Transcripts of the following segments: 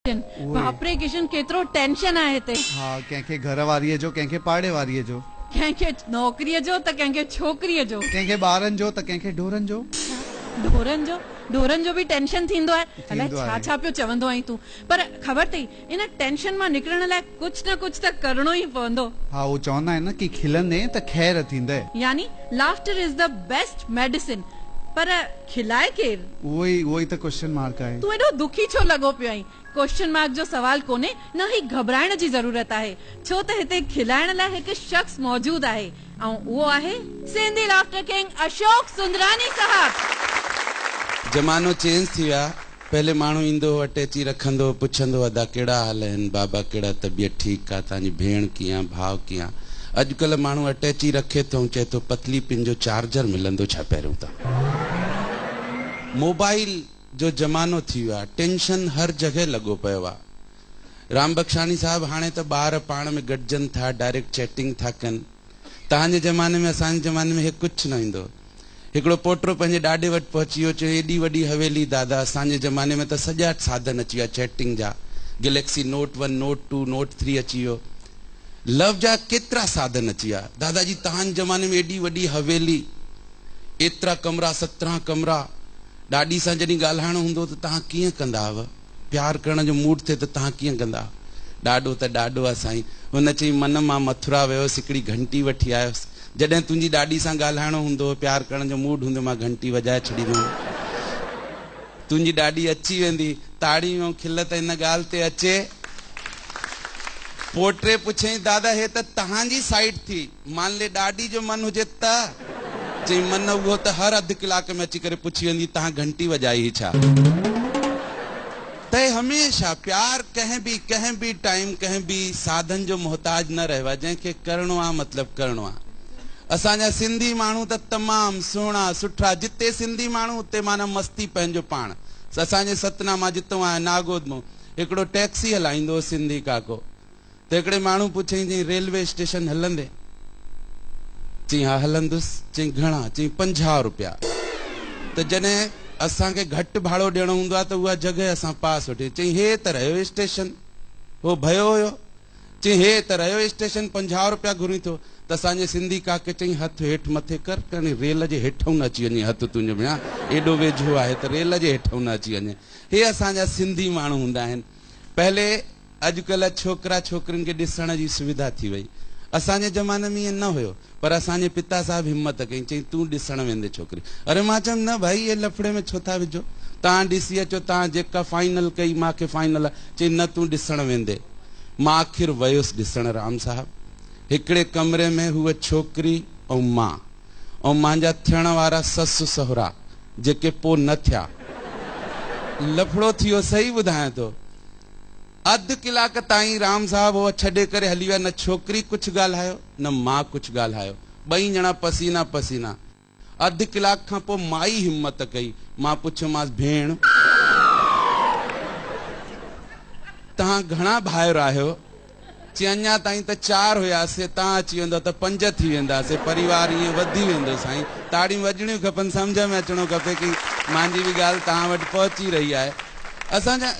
बापरे किशन केतिरो टेंशन आहे हिते। हाँ, कंहिंखे घर वारीअ जो, कंहिंखे पाड़े वारीअ जो, कंहिंखे नौकरीअ जो त कंहिंखे छोकिरीअ जो, कंहिंखे ॿारनि जो त कंहिंखे ढोरनि जो। ढोरनि जो भी टेंशन थींदो आहे। अलाए छा छा पियो चवंदो आई तूं, पर ख़बर अथई इन टेंशन मां निकिरण लाइ कुछ न कुछ त करणो ई पवंदो। हाँ, वो चवंदा आहिनि न कि खिलंदे त खैर थींदे, यानी laughter is the best medicine. पर खिलाए केर? वो ही तो क्वेश्चन मार्क है। तू एडो दुखी छो लगो पियो आई? क्वेश्चन मार्क जो सवाल कोने, न ही घबराइण जी जरूरत है, छो त हिते खिलाइण लाइ एक शख्स मौजूद है, और वो है सिंधी लाफ्टर किंग अशोक सुंदरानी साहब। जमानो चेंज थी विया। पहले माण्हू ईंदो अटैची रखंदो, पुछंदो अदा कहिड़ा हाल आहिनि, बाबा कहिड़ा, तबियत ठीकु आहे, तव्हांजी भेण कीअं, भाउ कीअं। अॼुकल्ह माण्हू अटैची रखे थो, चए थो पतली पिन जो चार्जर मिलंदो छा पहिरियों त। मोबाइल जो जमानो थी वियो आहे, टेंशन हर जगह लॻो पियो आहे। राम बख्शानी साहब हाणे त ॿार पाण में गॾजनि था, डायरेक्ट चैटिंग था कनि। तव्हांजे ज़माने में, असांजे ज़माने में हे कुझु न ईंदो। हिकिड़ो पोटो पंहिंजे ॾाॾे वटि पहुची वियो, चयो एॾी वॾी हवेली दादा। असांजे ज़माने में त सॼा साधन अची विया चैटिंग जा। गैलेक्सी नोट 1, नोट 2, नोट 3 अची वियो। लव जा केतिरा साधन अची विया। दादाजी तव्हांजे ज़माने में एॾी वॾी हवेली, एतिरा कमरा, 17 कमरा। ॾाॾी सां जॾहिं ॻाल्हाइणो हूंदो त तव्हां कीअं कंदा हुआ? प्यार करण जो मूड थिए त तव्हां कीअं कंदा? ॾाॾो त ॾाॾो आहे साईं। हुन चयईं मन मां मथुरा वियोसि, हिकिड़ी घंटी वठी आयोसि। जॾहिं तुंहिंजी ॾाॾी सां ॻाल्हाइणो हूंदो, प्यार करण जो मूड हूंदो, मां घंटी वॼाए छॾींदुमि। तुंहिंजी ॾाॾी अची वेंदी, ताड़ियूं खिल त हिन ॻाल्हि ते अचे। पोटे पुछई दादा हे त तव्हांजी साइड थी, मान ले ॾाॾी जो मन हुजे त? चई मन उहो त हर अधु कलाक में अची करे पुछी वेंदी तव्हां घंटी वॼाई छा। त हमेशा प्यार कंहिं बि टाइम, कंहिं बि साधन जो मोहताज न रहियो आहे। जंहिंखे करिणो आहे मतिलबु करिणो आहे। असांजा सिंधी माण्हू त तमामु सुहिणा सुठा, जिते सिंधी माण्हू उते माना मस्ती पंहिंजो पाण। असांजे सतना मां जितो आहियां, नागोद मां हिकिड़ो टैक्सी हलाईंदो सिंधी काको। त हिकिड़े माण्हू पुछई, चई रेलवे स्टेशन हलंदे? चई हा हलंदुसि। चई घणा? चई 50 रुपया। त जॾहिं असांखे घटि भाड़ो ॾियणो हूंदो आहे त उहा जॻह असां पास वठी। चई हे त रहियो स्टेशन, हो भयो हुयो। चई हे त रहियो स्टेशन, 50 रुपया घुरी थो। त असांजे सिंधी काके चई हथ हेठि मथे कर, रेल जे हेठूं न अची वञे हथ तुंहिंजो भेण, एॾो वेझो आहे त रेल जे हेठूं न अची वञे। हे असांजा सिंधी माण्हू हूंदा आहिनि। पहले अॼुकल्ह छोकिरा छोकिरियुनि खे ॾिसण जी सुविधा थी वई। असांजे ज़माने में ईअं न हुयो, पर असांजे पिता साहिब हिम्मत कई, चई तूं ॾिसण वेंदे छोकिरी। अरे मां चयमि न भाई ये लफड़े में छो था विझो, तव्हां ॾिसी अचो, तव्हां जेका फाइनल कई मूंखे फाइनल आहे। चई न तूं ॾिसण वेंदे। मां आख़िर वयुसि ॾिसण राम साहब। हिकिड़े कमरे में हुअ छोकिरी ऐं मां, ऐं मुंहिंजा थियण वारा ससु सहुरा जेके पोइ न थिया। लफड़ो थी वियो, सही ॿुधायां थो। अधु कलाक ताईं राम साहब उहो छॾे करे हली विया। न छोकिरी कुझु ॻाल्हायो, न मां कुझु ॻाल्हायो, ॿई ॼणा पसीना पसीना। अधु कलाक खां पोइ माई हिम्मत कई। मां पुछियोमांसि भेण तव्हां घणा भाइर आहियो? चई अञा ताईं त 4 हुयासीं, तव्हां अची वेंदो त 5 थी वेंदासीं, परिवार ईअं वधी वेंदो साईं। ताड़ियूं वॼणियूं खपनि, सम्झ में अचिणो खपे कि मुंहिंजी बि ॻाल्हि तव्हां वटि पहुची रही आहे। असांजा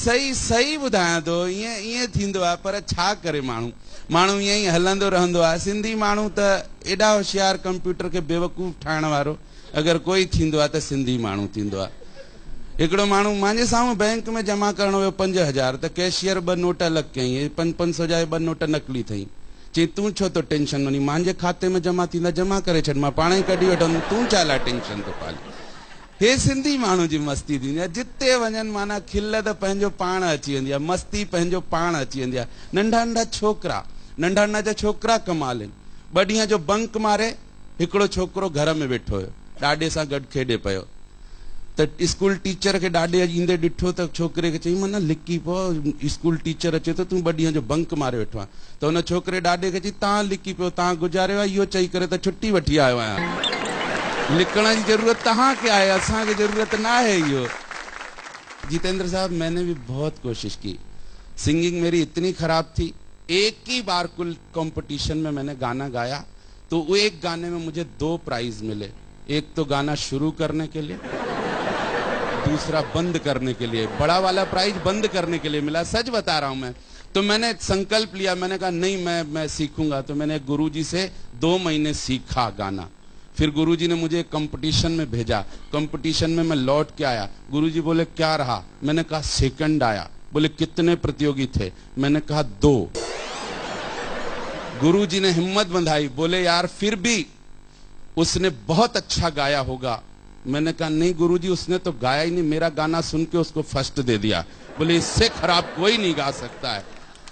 सही ॿुधायां थो, ईअं थींदो आहे। पर छा करे माण्हू ईअं ई हलंदो रहंदो आहे। सिंधी माण्हू त एॾा होशियार, कंप्यूटर खे बेवकूफ़ ठाहिण वारो अगरि कोई थींदो आहे त सिंधी माण्हू थींदो आहे। हिकिड़ो माण्हू मुंहिंजे साम्हूं बैंक में जमा करणो हुयो 5000, त कैशियर 2 नोट अलॻि कयईं, 500 जा 2 नोट नकली अथई। चई तूं छो तो टेंशन वञी, मुंहिंजे खाते में जमा थींदा, जमा करे छॾ, मां पाण ई कढी वठंदुमि, तूं छा लाइ टेंशन थो पाली। हे सिंधी माण्हू जी मस्ती थींदी आहे। जिते वञनि माना खिल त पंहिंजो पाण अची वेंदी आहे, मस्ती पंहिंजो पाण अची वेंदी आहे। नंढा नंढा छोकिरा कमाल आहिनि। 2 ॾींहं जो बंक मारे हिकिड़ो छोकिरो घर में वेठो हुयो, ॾाॾे सां गॾु खेॾे पियो। त स्कूल टीचर खे ॾाॾे ईंदे ॾिठो त छोकिरे खे चई माना लिकी पियो, स्कूल टीचर अचे थो, तूं 2 ॾींहं जो बंक मारे वेठो आहे। त हुन छोकिरे ॾाॾे खे चई तव्हां लिकी पियो, तव्हां गुज़ारियो आहे, इहो चई करे त छुट्टी वठी आयो आहियां। लिखण की जरूरत तव्हांखे आहे, असांखे जरूरत ना है। यो जितेंद्र साहब, मैंने भी बहुत कोशिश की। सिंगिंग मेरी इतनी खराब थी, एक ही बार कुल कंपटीशन में मैंने गाना गाया तो वो एक गाने में मुझे 2 प्राइज मिले। एक तो गाना शुरू करने के लिए दूसरा बंद करने के लिए, बड़ा वाला प्राइज बंद करने के लिए मिला, सच बता रहा हूं मैं। तो मैंने संकल्प लिया, मैंने कहा नहीं मैं सीखूंगा। तो मैंने गुरुजी से 2 महीने सीखा गाना। फिर गुरुजी ने मुझे कंपटीशन में भेजा, कंपटीशन में मैं लौट के आया। गुरुजी बोले क्या रहा? मैंने कहा सेकंड आया। बोले कितने प्रतियोगी थे? मैंने कहा 2। गुरुजी ने हिम्मत बंधाई, बोले यार फिर भी उसने बहुत अच्छा गाया होगा। मैंने कहा नहीं गुरुजी, उसने तो गाया ही नहीं, मेरा गाना सुन के उसको फर्स्ट दे दिया। बोले इससे खराब कोई नहीं गा सकता है।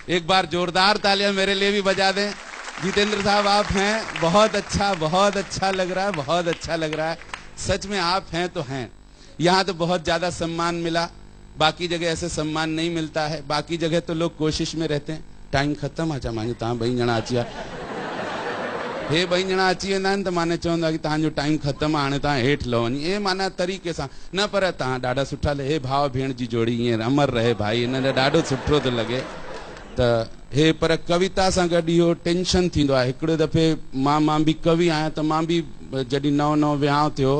एक बार जोरदार तालियां मेरे लिए भी बजा दें। जितेंद्र साहब आप हैं, बहुत अच्छा लग रहा है, बहुत अच्छा लग रहा है। सच में आप हैं तो हैं। यहाँ तो बहुत ज्यादा सम्मान मिला, बाकी जगह ऐसे सम्मान नहीं मिलता है। बाकी जगह तो लोग कोशिश में रहते हैं, टाइम खत्म आचा मांगे तव्हां 2 ॼणा अची विया, हे 2 ॼणा अची वेंदा आहिनि त माने चवंदा कि तव्हांजो टाइम ख़त्म आहे, हाणे तव्हां हेठि लहो वञी, हे माना तरीक़े सां न। पर तव्हां ॾाढा सुठा लॻे, हे भाउ भेण जी जोड़ी ईअं अमर रहे भाई, हिन ॾाढो सुठो थो लॻे। त हे पर कविता सां गॾु इहो टेंशन थींदो आहे। हिकिड़े दफ़े मां बि कवि आहियां, त मां बि जॾहिं नओं विहांउ थियो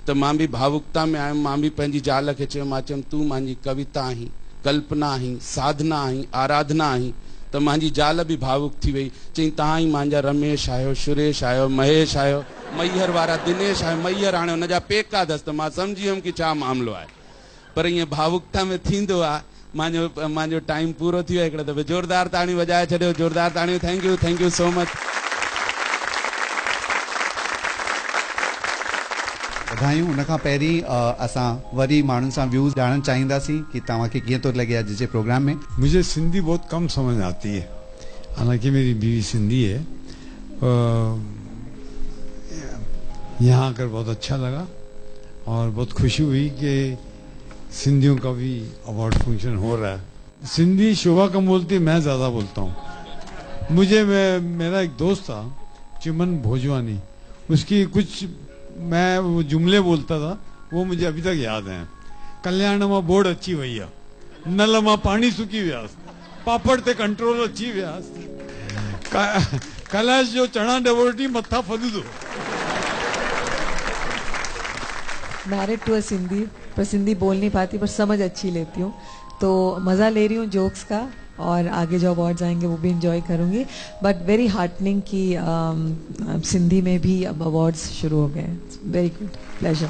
त मां बि भावुकता में आयुमि। मां बि पंहिंजी ज़ाल खे चयो, मां चयुमि तूं मुंहिंजी कविता आहीं, कल्पना आहीं, साधना आहीं, आराधना आहीं। त मुंहिंजी ज़ाल बि भावुक थी वई, चई तव्हां ई मुंहिंजा रमेश आहियो, सुरेश आहियो, महेश आहियो, मैहर वारा दिनेश आहियो। मैहर हाणे हुनजा पेका अथसि, त मां सम्झी वियुमि कि छा मामिलो आहे। पर ईअं भावुकता में थींदो आहे। मुंहिंजो टाइम पूरो थी वियो। हिकिड़े दफ़े जोरदार ताड़ी वॼाए छॾियो, जोरदार ताड़ियूं। Thank you so much. बधायूं। उन खां पहिरीं असां वरी माण्हुनि सां व्यूज़ ॼाणणु चाहींदासीं कि तव्हांखे कीअं थो लॻे अॼु जे प्रोग्राम में। मुझे सिंधी बहुत कम समझ आती है, हालांकि मेरी बीवी सिंधी है। यहाँ आकर बहुत अच्छा लगा और बहुत खुशी हुई कि सिंधियों का भी अवार्ड फंक्शन हो रहा है। सिंधी शोभा कम बोलती है, मैं ज़्यादा बोलता हूँ। मेरा एक दोस्त था चिमन भोजवानी, उसकी कुछ मैं वो जुमले बोलता था, वो मुझे अभी तक याद हैं। कल्याण मां बोर्ड अची वई है, नल मां पानी सुकी वियास, पापड़ ते कंट्रोल अची वियास, कैलाश जो चना डबोटी मथा फदूदो। मैरिड टू अ सिंधी, पर सिंधी बोल नहीं पाती, पर समझ अच्छी लेती हूँ। तो मज़ा ले रही हूँ जोक्स का, और आगे जो अवार्ड्स आएंगे वो भी इंजॉय करूँगी। बट वेरी हार्टनिंग कि सिंधी में भी अब अवार्ड्स शुरू हो गए हैं। Very good, pleasure.